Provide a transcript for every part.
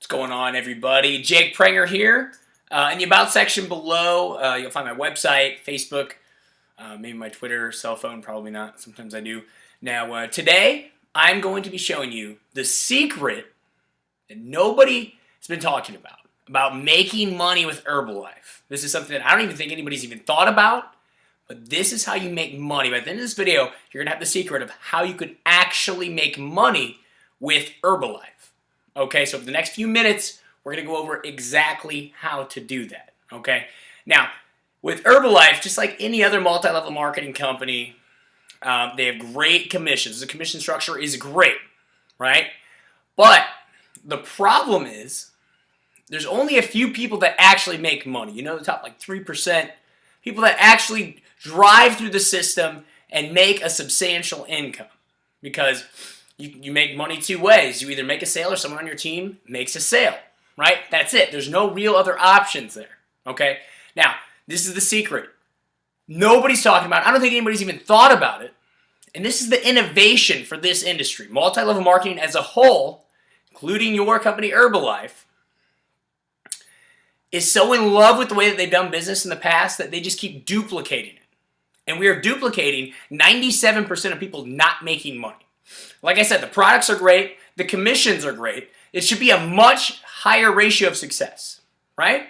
What's going on, everybody? Jake Pranger here. In the About section below, you'll find my website, Facebook, maybe my Twitter, cell phone, probably not. Sometimes I do. Now, today, I'm going to be showing you the secret that nobody has been talking about making money with Herbalife. This is something that I don't even think anybody's even thought about, but this is how you make money. By the end of this video, you're going to have the secret of how you could actually make money with Herbalife. Okay, so for the next few minutes, we're going to go over exactly how to do that, okay? Now, with Herbalife, just like any other multi-level marketing company, they have great commissions. The commission structure is great, right? But the problem is there's only a few people that actually make money. You know, the top like 3%, people that actually drive through the system and make a substantial income, because you make money two ways. You either make a sale or someone on your team makes a sale, right? That's it. There's no real other options there, okay? Now, this is the secret. Nobody's talking about it. I don't think anybody's even thought about it. And this is the innovation for this industry. Multi-level marketing as a whole, including your company Herbalife, is so in love with the way that they've done business in the past that they just keep duplicating it. And we are duplicating 97% of people not making money. Like I said, the products are great, the commissions are great. It should be a much higher ratio of success, right?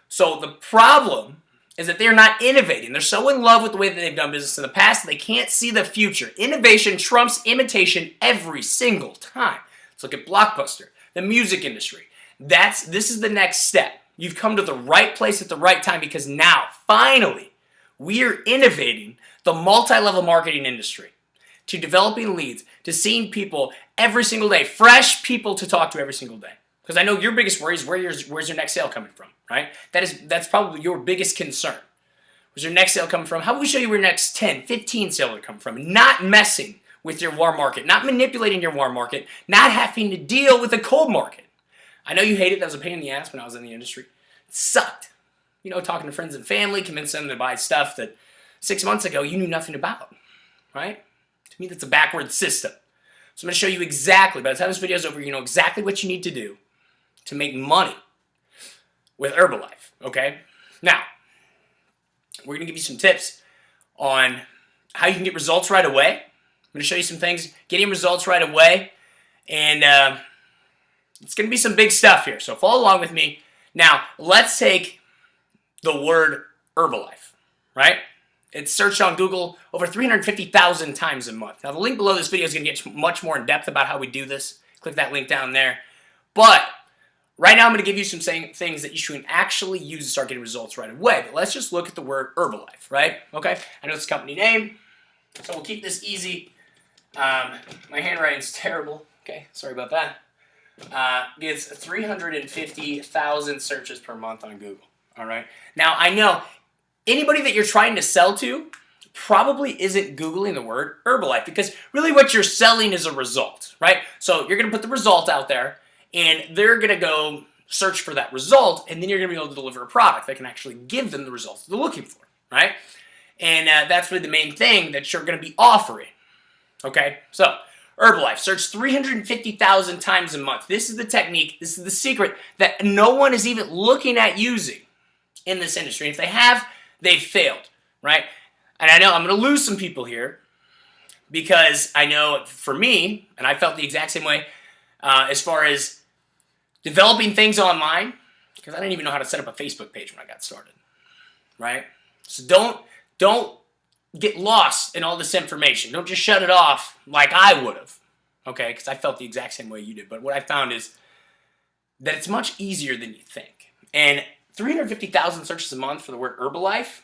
So the problem is that they're not innovating. They're so in love with the way that they've done business in the past that they can't see the future. Innovation trumps imitation every single time. Let's look at Blockbuster, the music industry. This is the next step. You've come to the right place at the right time, because now, finally, we are innovating the multi-level marketing industry, to developing leads, to seeing people every single day, fresh people to talk to every single day. Because I know your biggest worry is where's your next sale coming from, right? That's probably your biggest concern. Where's your next sale coming from? How about we show you where your next 10, 15 sales are coming from? Not messing with your warm market, not manipulating your warm market, not having to deal with a cold market. I know you hate it. That was a pain in the ass when I was in the industry. It sucked. You know, talking to friends and family, convincing them to buy stuff that 6 months ago you knew nothing about, right? To me, that's a backward system. So I'm going to show you exactly, by the time this video is over, you know exactly what you need to do to make money with Herbalife, okay? Now, we're going to give you some tips on how you can get results right away. I'm going to show you some things, getting results right away, and it's going to be some big stuff here, so follow along with me. Now, let's take the word Herbalife, right? It's searched on Google over 350,000 times a month. Now, the link below this video is going to get much more in depth about how we do this. Click that link down there. But right now, I'm going to give you some things that you should actually use to start getting results right away. But let's just look at the word Herbalife, right? Okay, I know it's a company name, so we'll keep this easy. My handwriting's terrible. Okay, sorry about that. Gets 350,000 searches per month on Google. All right. Now, I know anybody that you're trying to sell to probably isn't Googling the word Herbalife, because really what you're selling is a result, right? So you're going to put the result out there, and they're going to go search for that result, and then you're going to be able to deliver a product that can actually give them the results they're looking for, right? And that's really the main thing that you're going to be offering, okay? So Herbalife, search 350,000 times a month. This is the technique, this is the secret that no one is even looking at using in this industry. And if they have, they've failed, right? And I know I'm going to lose some people here, because I know for me, and I felt the exact same way as far as developing things online, because I didn't even know how to set up a Facebook page when I got started, right? So don't get lost in all this information. Don't just shut it off like I would have, okay? Because I felt the exact same way you did. But what I found is that it's much easier than you think. And 350,000 searches a month for the word Herbalife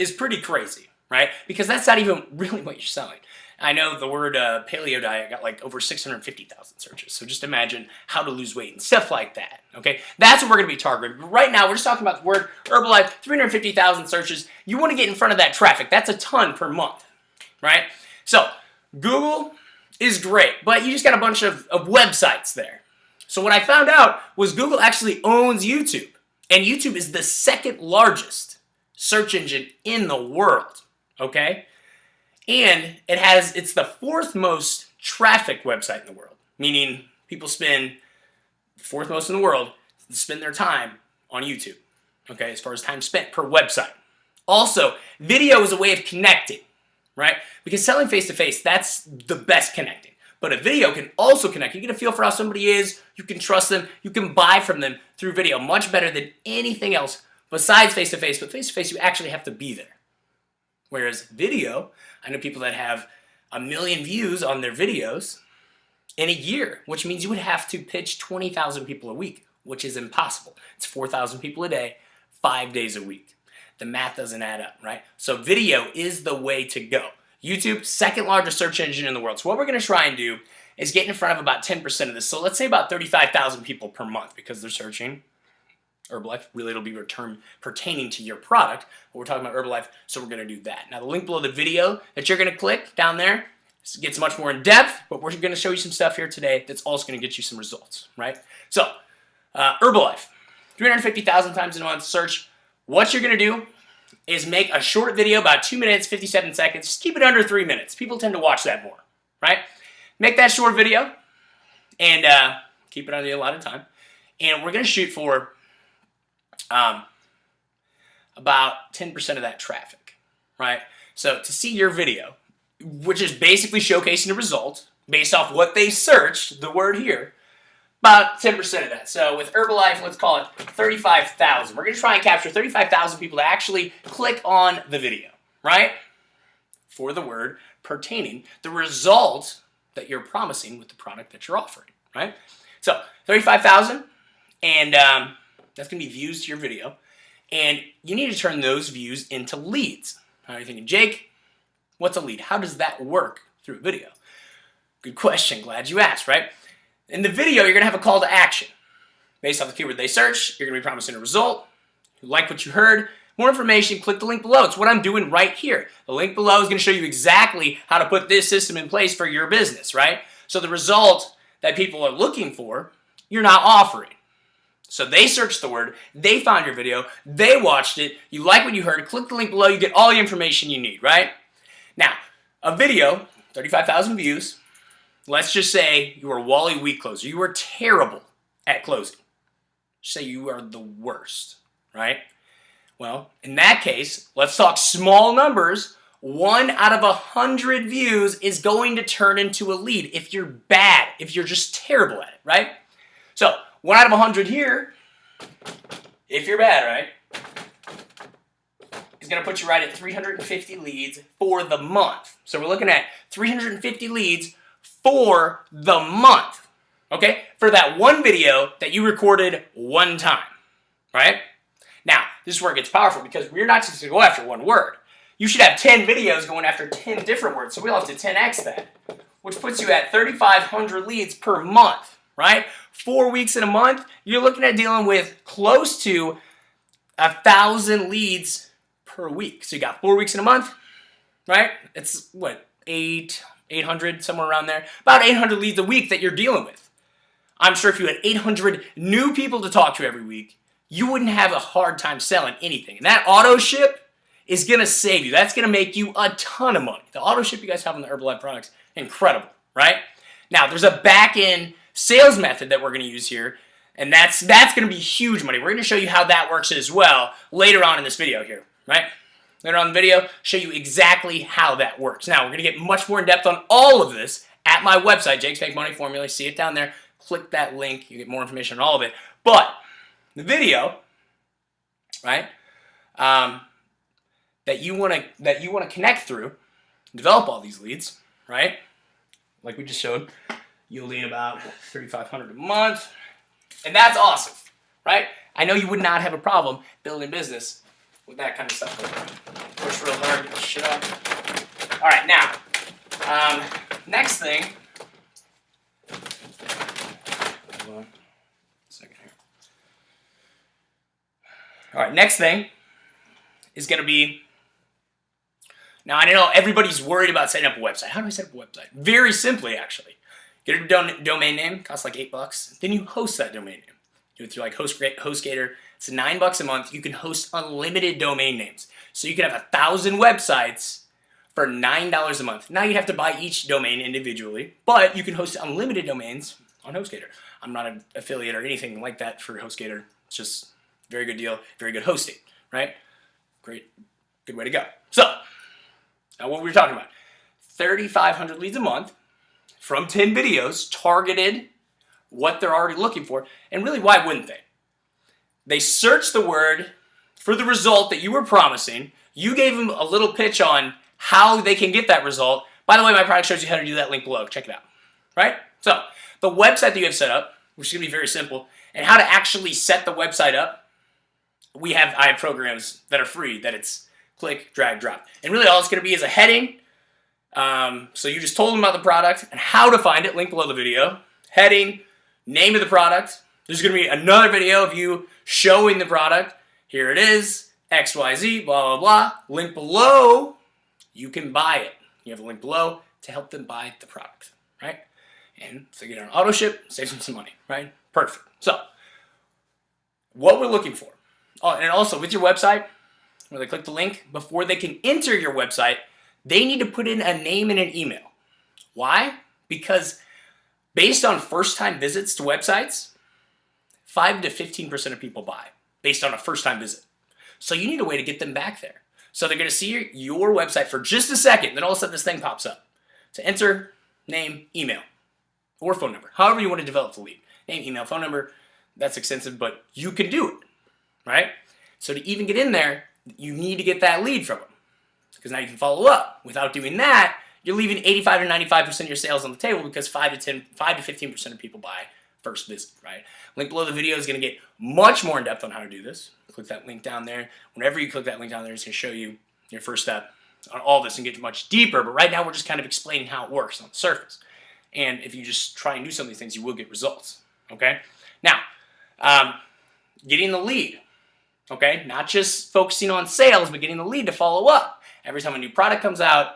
is pretty crazy, right? Because that's not even really what you're selling. I know the word paleo diet got like over 650,000 searches. So just imagine how to lose weight and stuff like that, okay? That's what we're going to be targeting. But right now, we're just talking about the word Herbalife, 350,000 searches. You want to get in front of that traffic. That's a ton per month, right? So Google is great, but you just got a bunch of websites there. So what I found out was Google actually owns YouTube. And YouTube is the second largest search engine in the world, okay? And it's the fourth most trafficked website in the world, meaning people spend fourth most in the world, spend their time on YouTube, okay, as far as time spent per website. Also, video is a way of connecting, right? Because selling face-to-face, that's the best connecting. But a video can also connect. You get a feel for how somebody is, you can trust them, you can buy from them through video much better than anything else besides face-to-face. But face-to-face, you actually have to be there. Whereas video, I know people that have 1 million views on their videos in a year, which means you would have to pitch 20,000 people a week, which is impossible. It's 4,000 people a day, 5 days a week. The math doesn't add up, right? So video is the way to go. YouTube, second largest search engine in the world. So what we're going to try and do is get in front of about 10% of this. So let's say about 35,000 people per month because they're searching Herbalife. Really, it'll be a term pertaining to your product. But we're talking about Herbalife, so we're going to do that. Now, the link below the video that you're going to click down there gets much more in depth, but we're going to show you some stuff here today that's also going to get you some results, right? So, Herbalife, 350,000 times in a month search. What you're going to do is make a short video, about 2 minutes, 57 seconds. Just keep it under 3 minutes. People tend to watch that more, right? Make that short video and keep it under the allotted time. And we're going to shoot for about 10% of that traffic, right? So to see your video, which is basically showcasing a result based off what they searched, the word here, about 10% of that. So with Herbalife, let's call it 35,000. We're going to try and capture 35,000 people to actually click on the video, right? For the word pertaining, the result that you're promising with the product that you're offering, right? So 35,000, and that's going to be views to your video. And you need to turn those views into leads. Now you're thinking, Jake, what's a lead? How does that work through a video? Good question. Glad you asked, right? In the video, you're going to have a call to action. Based off the keyword they search, you're going to be promising a result. You like what you heard, more information, click the link below. It's what I'm doing right here. The link below is going to show you exactly how to put this system in place for your business, right? So the result that people are looking for, you're not offering. So they searched the word, they found your video, they watched it, you like what you heard, click the link below, you get all the information you need, right? Now, a video, 35,000 views. Let's just say you are Wally Week closer. You are terrible at closing. Say you are the worst, right? Well, in that case, let's talk small numbers. 1 out of 100 views is going to turn into a lead if you're bad, if you're just terrible at it, right? So 1 out of 100 here, if you're bad, right, is going to put you right at 350 leads for the month. So we're looking at 350 leads for the month, okay? For that one video that you recorded one time, right? Now, this is where it gets powerful because we're not just going to go after one word. You should have 10 videos going after 10 different words, so we'll have to 10x that, which puts you at 3,500 leads per month, right? 4 weeks in a month, you're looking at dealing with close to 1,000 leads per week. So you got 4 weeks in a month, right? It's what, 800, somewhere around there. About 800 leads a week that you're dealing with. I'm sure if you had 800 new people to talk to every week, you wouldn't have a hard time selling anything. And that auto ship is going to save you. That's going to make you a ton of money. The auto ship you guys have on the Herbalife products, incredible, right? Now, there's a back-end sales method that we're going to use here, and that's going to be huge money. We're going to show you how that works as well later on in this video here, right? Later on in the video, show you exactly how that works. Now, we're going to get much more in depth on all of this at my website, Jake's Fake Money Formula. See it down there. Click that link. You get more information on all of it. But the video, right, that you want to connect through, develop all these leads, right? Like we just showed, you'll lead about 3,500 a month, and that's awesome, right? I know you would not have a problem building business with that kind of stuff. Push real hard, get the shit up. All right, now, next thing. Hold on a second here. All right, next thing is going to be. Now, I know everybody's worried about setting up a website. How do I set up a website? Very simply, actually. Get a domain name, costs like $8. Then you host that domain name. Do it through like HostGator. It's $9 a month. You can host unlimited domain names. So you can have 1,000 websites for $9 a month. Now you'd have to buy each domain individually, but you can host unlimited domains on HostGator. I'm not an affiliate or anything like that for HostGator. It's just very good deal, very good hosting, right? Great, good way to go. So, now what we were talking about, 3,500 leads a month from 10 videos targeted what they're already looking for. And really, why wouldn't they? They searched the word for the result that you were promising. You gave them a little pitch on how they can get that result. By the way, my product shows you how to do that, link below. Check it out, right? So, the website that you have set up, which is going to be very simple, and how to actually set the website up, I have programs that are free, that it's click, drag, drop. And really all it's going to be is a heading. So you just told them about the product and how to find it, link below the video. Heading, name of the product. There's going to be another video of you showing the product. Here it is, XYZ, blah, blah, blah. Link below, you can buy it. You have a link below to help them buy the product, right? And so get it on auto ship, save them some money, right? Perfect. So, what we're looking for. Oh, and also with your website, when they click the link, before they can enter your website, they need to put in a name and an email. Why? Because based on first-time visits to websites, 5 to 15% of people buy based on a first-time visit. So you need a way to get them back there. So they're going to see your website for just a second, then all of a sudden this thing pops up. So enter, name, email, or phone number. However you want to develop the lead. Name, email, phone number, that's extensive, but you can do it, right? So to even get in there, you need to get that lead from them. Because now you can follow up. Without doing that, you're leaving 85 to 95% of your sales on the table because 5 to 15% of people buy first visit, right? Link below the video is going to get much more in depth on how to do this. Click that link down there. Whenever you click that link down there, it's going to show you your first step on all this and get much deeper. But right now, we're just kind of explaining how it works on the surface. And if you just try and do some of these things, you will get results, okay? Now, getting the lead, okay? Not just focusing on sales, but getting the lead to follow up. Every time a new product comes out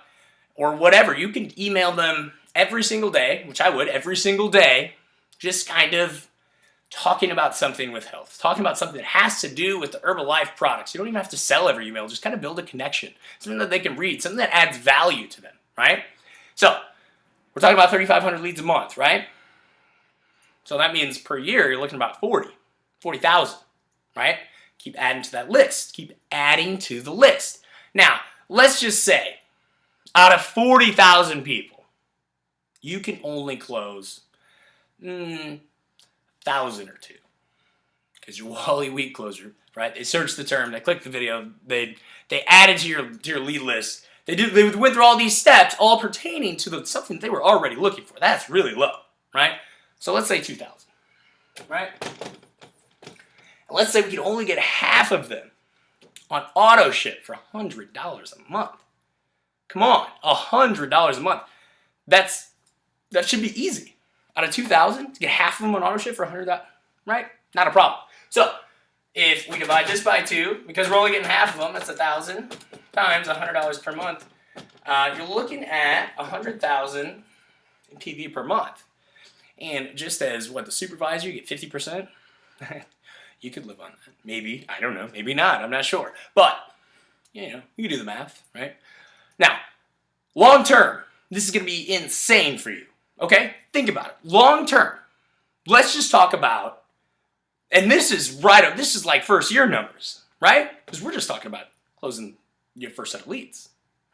or whatever, you can email them every single day, which I would, every single day, just kind of talking about something with health, talking about something that has to do with the Herbalife products. You don't even have to sell every email, just kind of build a connection, something that they can read, something that adds value to them, right? So, we're talking about 3,500 leads a month, right? So that means per year, you're looking at about 40,000, right? Keep adding to that list. Keep adding to the list. Now, let's just say, out of 40,000 people, you can only close 1,000 or two. Because your Wally Week closer, right? They searched the term, they clicked the video, they added to your lead list. They went through all these steps, all pertaining to something they were already looking for. That's really low, right? So let's say 2,000, right? And let's say we can only get half of them on auto ship for $100 a month. Come on, $100 a month. That should be easy. Out of 2,000, to get half of them on auto ship for $100, right? Not a problem. So if we divide this by 2, because we're only getting half of them, that's 1,000 times $100 per month. You're looking at 100,000 in PV per month. And just as the supervisor, you get 50%. You could live on that. Maybe, I don't know. Maybe not. I'm not sure. But, you can do the math, right? Now, long term, this is going to be insane for you. Okay? Think about it. Long term, let's just talk about, and this is this is like first year numbers, right? Because we're just talking about closing your first set of leads.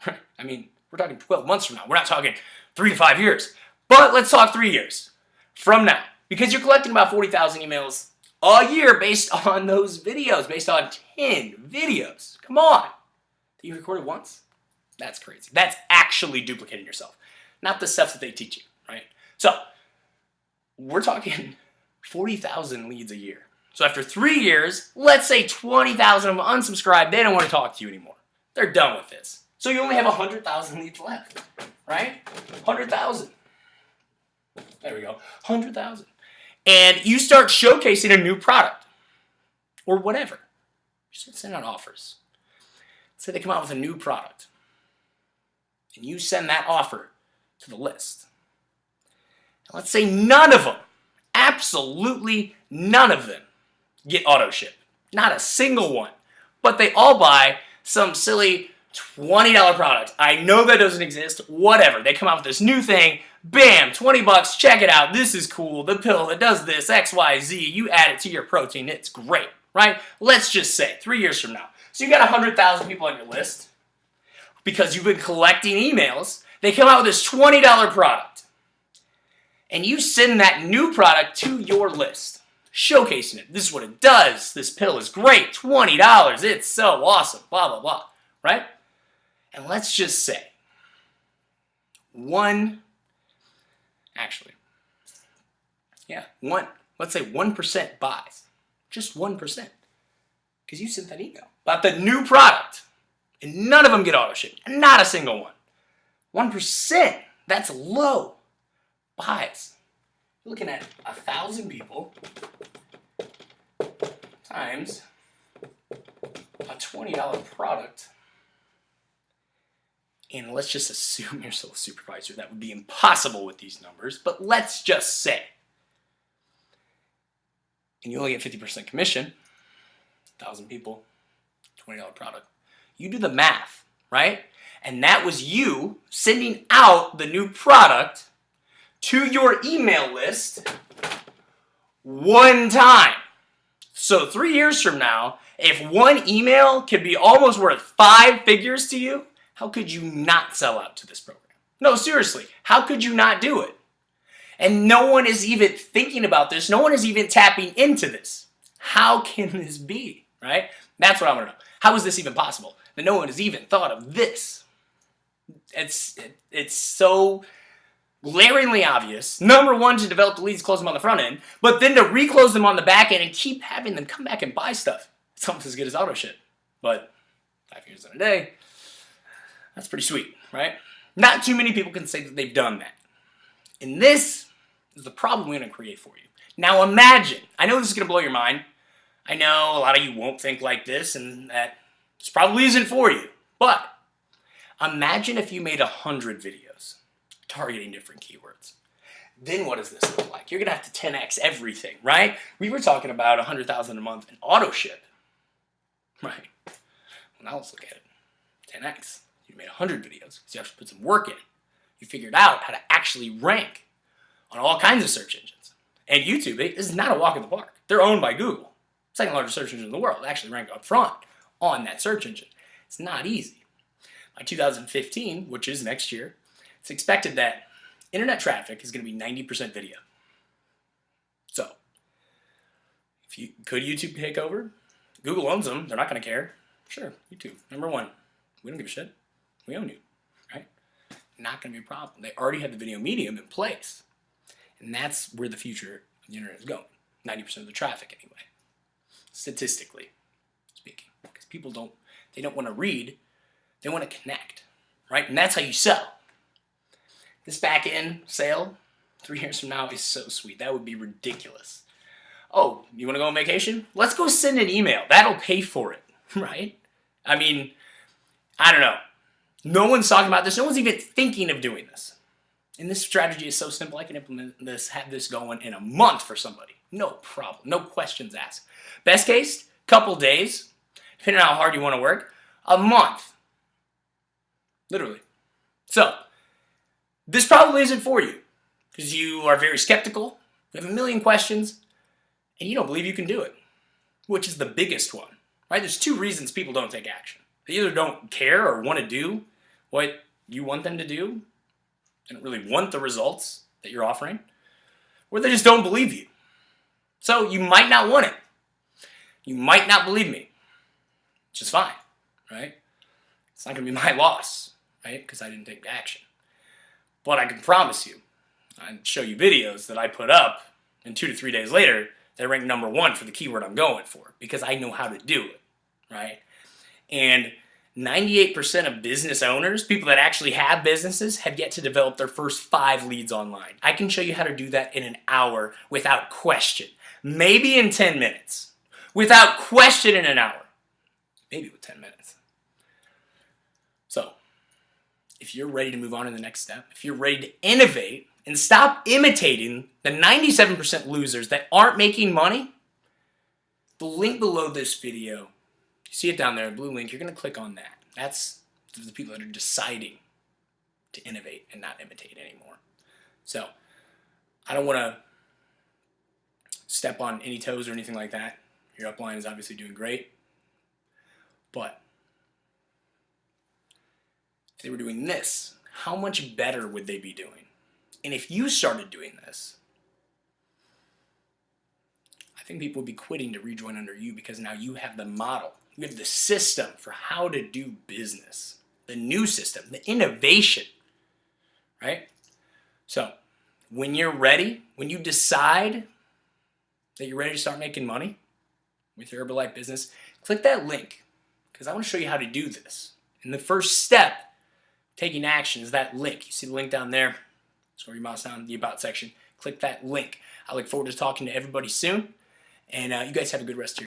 Right? I mean, we're talking 12 months from now. We're not talking 3 to 5 years. But let's talk 3 years from now. Because you're collecting about 40,000 emails a year based on those videos, based on 10 videos. Come on. That you recorded once? That's crazy. That's actually duplicating yourself. Not the stuff that they teach you, right? So, we're talking 40,000 leads a year. So after 3 years, let's say 20,000 of them unsubscribed. They don't want to talk to you anymore. They're done with this. So you only have 100,000 leads left, right? 100,000. There we go. 100,000. And you start showcasing a new product or whatever. You start sending out offers. Say they come out with a new product. And you send that offer to the list. And let's say none of them, absolutely none of them, get auto ship. Not a single one. But they all buy some silly $20 product. I know that doesn't exist. Whatever. They come out with this new thing. Bam, 20 bucks. Check it out. This is cool. The pill that does this, X, Y, Z. You add it to your protein. It's great, right? Let's just say 3 years from now. So you got 100,000 people on your list because you've been collecting emails. They come out with this $20 product. And you send that new product to your list, showcasing it. This is what it does. This pill is great. $20. It's so awesome. Blah, blah, blah. Right? And let's just say let's say 1% buys. Just 1%. Because you sent that email about the new product. And none of them get auto shipped. Not a single one. 1%. That's low. Buys. You're looking at 1,000 people times a $20 product. And let's just assume you're still a supervisor. That would be impossible with these numbers, but let's just say. And you only get 50% commission, 1,000 people, $20 product. You do the math, right? And that was you sending out the new product to your email list one time. So 3 years from now, if one email can be almost worth 5 figures to you, how could you not sell out to this program? No, seriously, how could you not do it? And no one is even thinking about this. No one is even tapping into this. How can this be, right? That's what I want to know. How is this even possible? That no one has even thought of this. It's so glaringly obvious. Number one, to develop the leads, close them on the front end, but then to reclose them on the back end and keep having them come back and buy stuff. It's almost as good as auto ship, but 5 figures in a day. That's pretty sweet, right? Not too many people can say that they've done that. And this is the problem we're going to create for you. Now imagine, I know this is going to blow your mind. I know a lot of you won't think like this, and that this probably isn't for you. But imagine if you made 100 videos targeting different keywords. Then what does this look like? You're going to have to 10x everything, right? We were talking about 100,000 a month in auto ship, right? Well, now let's look at it. 10x. You made 100 videos because you have to put some work in. You figured out how to actually rank on all kinds of search engines. And YouTube is not a walk in the park. They're owned by Google. Second largest search engine in the world. They actually rank up front on that search engine. It's not easy. By 2015, which is next year, it's expected that internet traffic is going to be 90% video. So, could YouTube take over? Google owns them. They're not going to care. Sure, YouTube, number one. We don't give a shit. We own you, right? Not going to be a problem. They already have the video medium in place. And that's where the future of the internet is going. 90% of the traffic anyway. Statistically speaking. Because people don't want to read. They want to connect, right? And that's how you sell. This back end sale 3 years from now is so sweet. That would be ridiculous. Oh, you want to go on vacation? Let's go send an email. That'll pay for it, right? I mean, I don't know. No one's talking about this. No one's even thinking of doing this. And this strategy is so simple. I can implement this, have this going in a month for somebody. No problem. No questions asked. Best case, couple days, depending on how hard you want to work, a month. Literally. So, this probably isn't for you because you are very skeptical, you have a million questions, and you don't believe you can do it, which is the biggest one, right? There's 2 reasons people don't take action. They either don't care or want to do what you want them to do, they don't really want the results that you're offering, or they just don't believe you. So you might not want it. You might not believe me, which is fine, right? It's not going to be my loss, right? Because I didn't take action. But I can promise you, I show you videos that I put up, and 2 to 3 days later, they rank number 1 for the keyword I'm going for, because I know how to do it, right? And 98% of business owners, people that actually have businesses, have yet to develop their first 5 leads online. I can show you how to do that in an hour without question. Maybe in 10 minutes. Without question in an hour. Maybe with 10 minutes. So, if you're ready to move on to the next step, if you're ready to innovate and stop imitating the 97% losers that aren't making money, the link below this video, you see it down there, a blue link, you're going to click on that. That's the people that are deciding to innovate and not imitate anymore. So I don't want to step on any toes or anything like that. Your upline is obviously doing great. But if they were doing this, how much better would they be doing? And if you started doing this, I think people would be quitting to rejoin under you, because now you have the model. You have the system for how to do business. The new system, the innovation, right? So when you're ready, when you decide that you're ready to start making money with your Herbalife business, click that link, because I want to show you how to do this. And the first step, taking action, is that link. You see the link down there? Scroll your mouse down the About section. Click that link. I look forward to talking to everybody soon. And you guys have a good rest of your